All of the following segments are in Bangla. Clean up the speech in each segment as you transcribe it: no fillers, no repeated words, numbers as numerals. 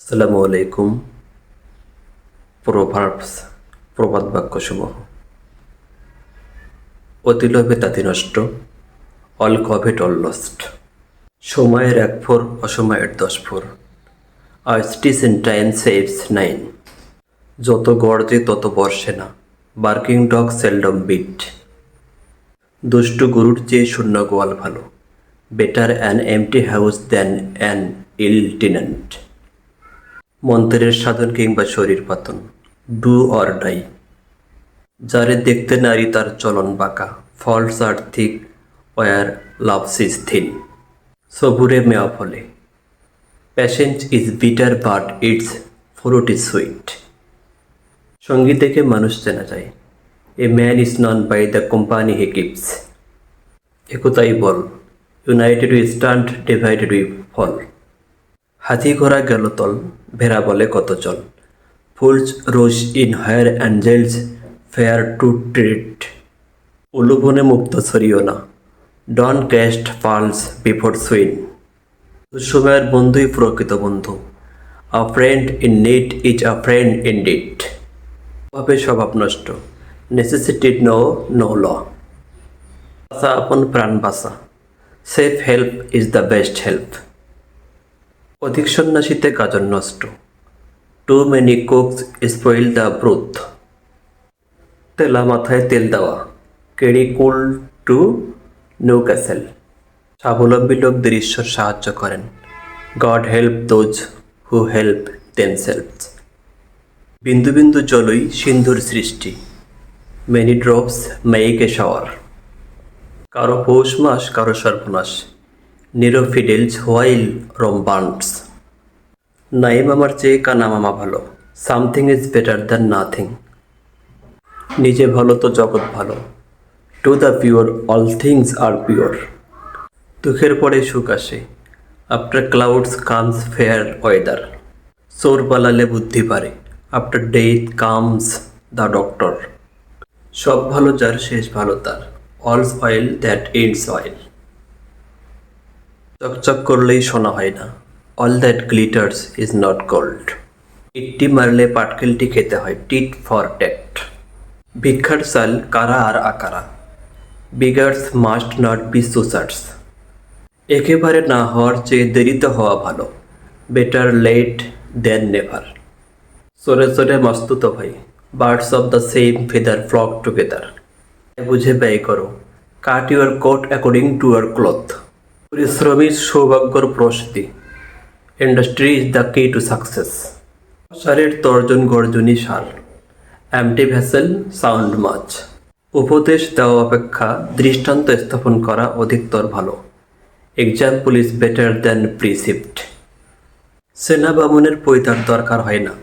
আসসালামু আলাইকুম। প্রোভার্বস প্রবাদ বাক্যসমূহ। অতি লোভে তাঁতি নষ্ট, অল কভেট অল লস্ট। সময়ের 1 ফোর, অসময়ের 10 ফোর। আর স্টিচ ইন টাইম সেভস 9। যত গর্জে তত বর্ষে না, বার্কিং ডগ সেলডম বিট। দুষ্টু গরুর চেয়ে শূন্য গোয়াল ভালো, better an empty house than an ill tenant. মন্ত্রের সাধন কিংবা শরীর পাতন, ডু অর ডাই। যারে দেখতে নারী তার চলন বাঁকা, faults are thick where loves is thin. সবুরে মেওয়া ফলে, patience is bitter but its fruit is sweet. সঙ্গীত দেখে মানুষ চেনা যায়, a man is known by the company he keeps. একতাই বল, united we stand, divided we fall. হাতি ঘোড়া গেল তল, ভেড়া বলে কত চল। Fools rush in where angels fear to tread. উলুবনে মুক্ত ছড়িও না, don't cast pearls before swine. দুঃসময়ের বন্ধুই প্রকৃত বন্ধু, আ friend in need is a friend in deed. অভাবে স্বভাব নষ্ট, নেসেসিটি নো ল। বাঁচা আপন প্রাণ বাঁচা, self help is the best help. অধিক সন্ন্যাসীতে গাজন নষ্ট, too many cooks spoil the broth. তেলা মাথায় তেল দেওয়া, carry coal to Newcastle. স্বাবলম্বী লোকদের ঈশ্বর সাহায্য করেন, God help those who help themselves. বিন্দু বিন্দু জলই সিন্ধুর সৃষ্টি, many drops make a shower. কারো পৌষ মাস কারো সর্বনাশ, Nero fiddles while Rome burns. নাই মামার চেয়ে কানা মামা ভালো, something is better than nothing. নিজে ভালো তো জগৎ ভালো, to the pure all things are pure. দুঃখের পরে সুখ আসে, after clouds comes fair weather. চোর পালালে বুদ্ধি পারে, after death comes the doctor. সব ভালো যার শেষ ভালো তার, অলস অয়েল দ্যাট এন্ডস অয়েল। চকচক করলেই সোনা হয় না, all that glitters is not gold. ইটটি মারলে পাটকেলটি খেতে হয়, টিট ফর ট্যাট। ভিক্ষার চাল কারা আর আকারা, বিগার্স মাস্ট নট বি সুসার্স। একেবারে না হওয়ার চেয়ে দেরিতে হওয়া ভালো, বেটার লেট দেন নেভার। চোরে চোরে মস্তুত ভাই, birds of the same feather flock together. বুঝে ব্যয় করো, cut your coat according to your cloth. পরিশ্রমী সৌভাগ্যর প্রসূতি, industry is the key to success. সারের তর্জন গর্জনই সার, এমটি ভেসেল সাউন্ড মাছ। উপদেশ দেওয়া অপেক্ষা দৃষ্টান্ত স্থাপন করা অধিকতর ভালো, example is better than precept. সেনা বামনের পৈতার দরকার হয় না,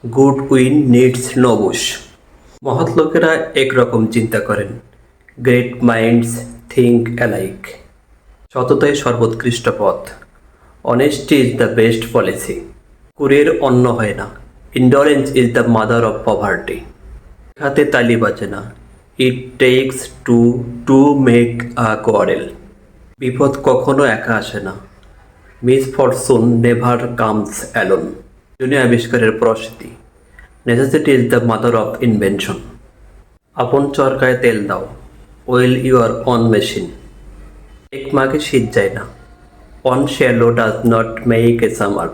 good wine needs no bush. মহৎ লোকেরা একরকম চিন্তা করেন, গ্রেট মাইন্ডস থিঙ্ক অ্যালাইক। সততাই সর্বোৎকৃষ্ট পথ, honesty is the best policy. কুরের অন্ন হয় না, indolence is the mother of poverty. হাতে তালি বাজে না, it takes two to make a quarrel. বিপদ কখনো একা আসে না, মিসফরচুন নেভার কামস অ্যালোন। দুনিয়া আবিষ্কারের প্রসূতি, necessity is the mother of invention. আপন চরকায় তেল দাও, ওয়েল ইউর অন মেশিন। এক মাকে শীত যায় না, one swallow does not make a summer.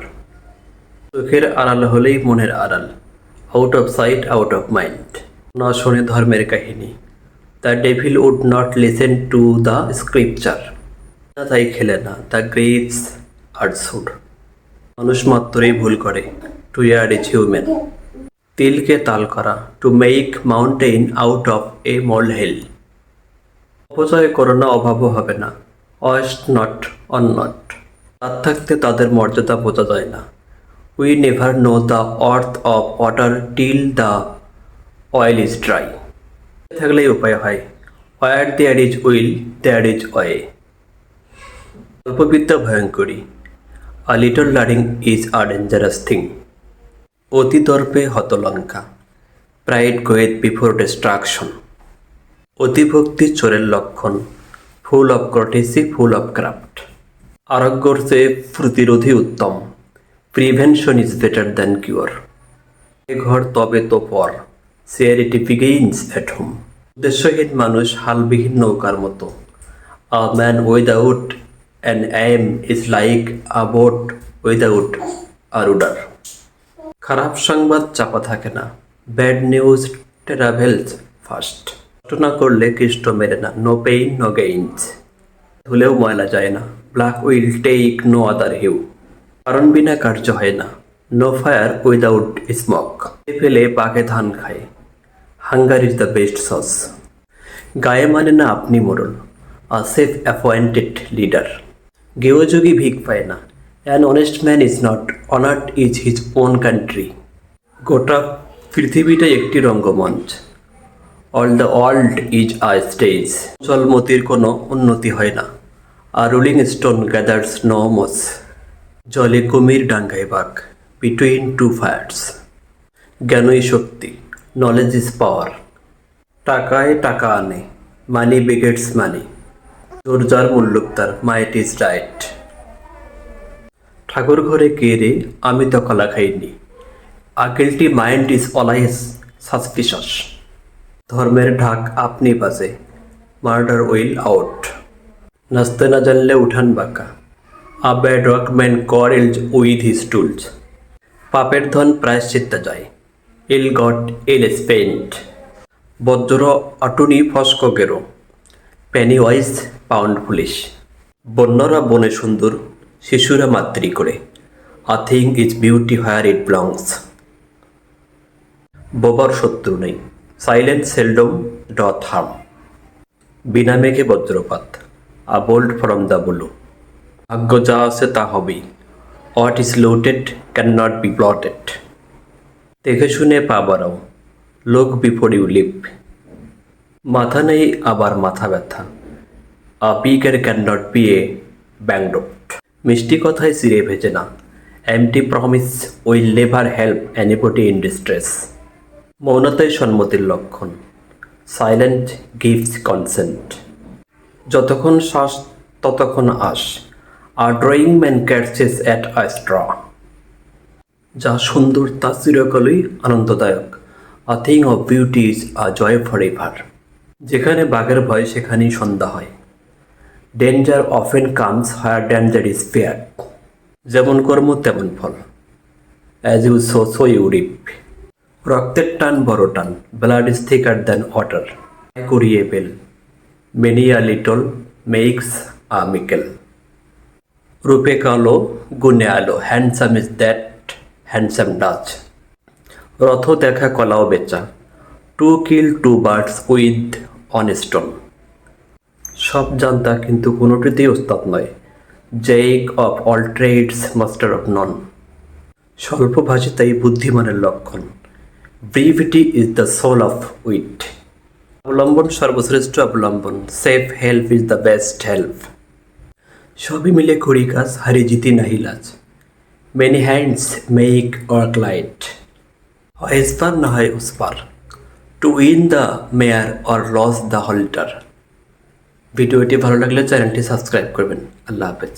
চোখের আড়াল হলেই মনের আড়াল, out of sight out of mind. না শোনে ধর্মের কাহিনী, the devil would not listen to the scripture. না তাই খেলে না, দ্য গ্রেভস আর সুড। মানুষ মাত্রই ভুল করে, টু ইয়ার ইজ হিউম্যান। তিলকে তাল করা, to make mountain out of a molehill. অপচয় করো না, অভাবও হবে না, ওয়েস্ট নট অন নট। তার থাকতে তাদের মর্যাদা বোঝা যায় না, we never know the worth of water till the well is dry. থাকলেই উপায় হয়, where there is will there is way. অল্পবিদ্যা ভয়ঙ্করী, a little learning is a dangerous thing. অতি দর্পে হতলঙ্কা, প্রাইড গোয়েথ বিফোর ডিস্ট্রাকশন। অতিভক্তি চোরের লক্ষণ, full of courtesy full of craft. আরোগ্যর চেয়ে প্রতিরোধী উত্তম, prevention is better than cure. এ ঘর তবে তো পর, সিয়ারিটি বিগিনস এট হোম। উদ্দেশ্যহীন মানুষ হালবিহীন নৌকার মতো। A man without an aim is like a boat without a rudder. খারাপ সংবাদ চাপা থাকে না, ব্যাড নিউজ ট্রাভেলস ফাস্ট। কষ্ট না করলে কৃষ্ট মেরে না, নো পেইন নো গেইনস। ধুলেও ময়লা যায় না, black will take no other hue. কারণ বিনা কার্য হয় না, নো ফায়ার উইদাউট স্মোক। ফেলে পাকে ধান খায়, hunger is the best sauce. গায়ে মানে না আপনি মোড়ল, আ সেফ অ্যাপয়েন্টেড লিডার। গেওযোগী ভিক পায় না, an honest man is not honoured is his own country. গোটা পৃথিবীটাই একটি রঙ্গমঞ্চ, all the world is a stage. চলমতির কোনো উন্নতি হয় না, a rolling stone gathers no moss. জলে কুমির ডাঙ্গায় বাঘ, বিটুইন টু ফায়ার্স। জ্ঞানই শক্তি, নলেজ ইজ পাওয়ার। টাকায় টাকা আনে, মানি বিগেটস মানি। জোর যার মুল্লুক তার, মাইট ইজ রাইট। ঠাকুর ঘরে কে রে, আমি তো কলা খাইনি। A guilty mind is always suspicious. ধর্মের ঢাক আপনি বাজে, মার্ডার উইল আউট। নাচতে না জানলে উঠান বাঁকা, a bad workman quarrels with his tools. পাপের ধন প্রায়শ্চিত্তে যায়, ইল গট ইল স্পেন্ট। বজ্র আটুনি ফস্ক গেরো, পেনি ওয়াইজ পাউন্ড পুলিশ। বন্যরা বনে সুন্দর, শিশুরা মাতৃ করে। A thing is beauty where it belongs. বোবার শত্রু নেই, সাইলেন্ট সেলডম ডথ হার্ম। বিনা মেঘে বজ্রপাত, a bolt from the blue. ভাগ্য যা আছে তা হবেই, what is looted can not be plotted. দেখে শুনে পা বাড়াও, লোক বিফোর ইউ লিভ। মাথা নেই আবার মাথা ব্যথা, a picker can not be a bankrupt. মিষ্টি কথায় চিড়ে ভেজে না, empty promise will never help anybody in distress. মৌনতাই সম্মতির লক্ষণ, সাইলেন্ট গিভস কনসেন্ট। যতক্ষণ শ্বাস ততক্ষণ আস, a drowning man catches at a straw. যা সুন্দর তা চিরকালই আনন্দদায়ক, a thing of beauty is a joy for ever. যেখানে বাঘের ভয় সেখানেই সন্ধ্যা হয়, danger often comes where danger is fear. যেমন কর্ম তেমন ফল, as you sow so you reap. রক্তের টান বড় টান, blood is thicker than water. কুড়িয়ে বেল, many a little makes a mickle. রূপে কালো গুণে আলো, handsome is that handsome does. রথ দেখা কলাও বেচা, to kill two birds with one stone. সব জানতা কিন্তু কোনোটিতেই ওস্তাদ নয়, jack of all trades master of none. স্বল্পভাষিতাই বুদ্ধিমানের লক্ষণ, brevity is the soul of wit. অবলম্বন সর্বশ্রেষ্ঠ অবলম্বন, safe help is the best help. সবই মিলে করি কাজ, হারি জিতি নাহি লাজ। Many hands make work light. হয় এসপার না হয় ওসপার, to win the mare or lose the halter. ভিডিওটি ভালো লাগলে চ্যানেলটি সাবস্ক্রাইব করবেন। আল্লাহ হাফেজ।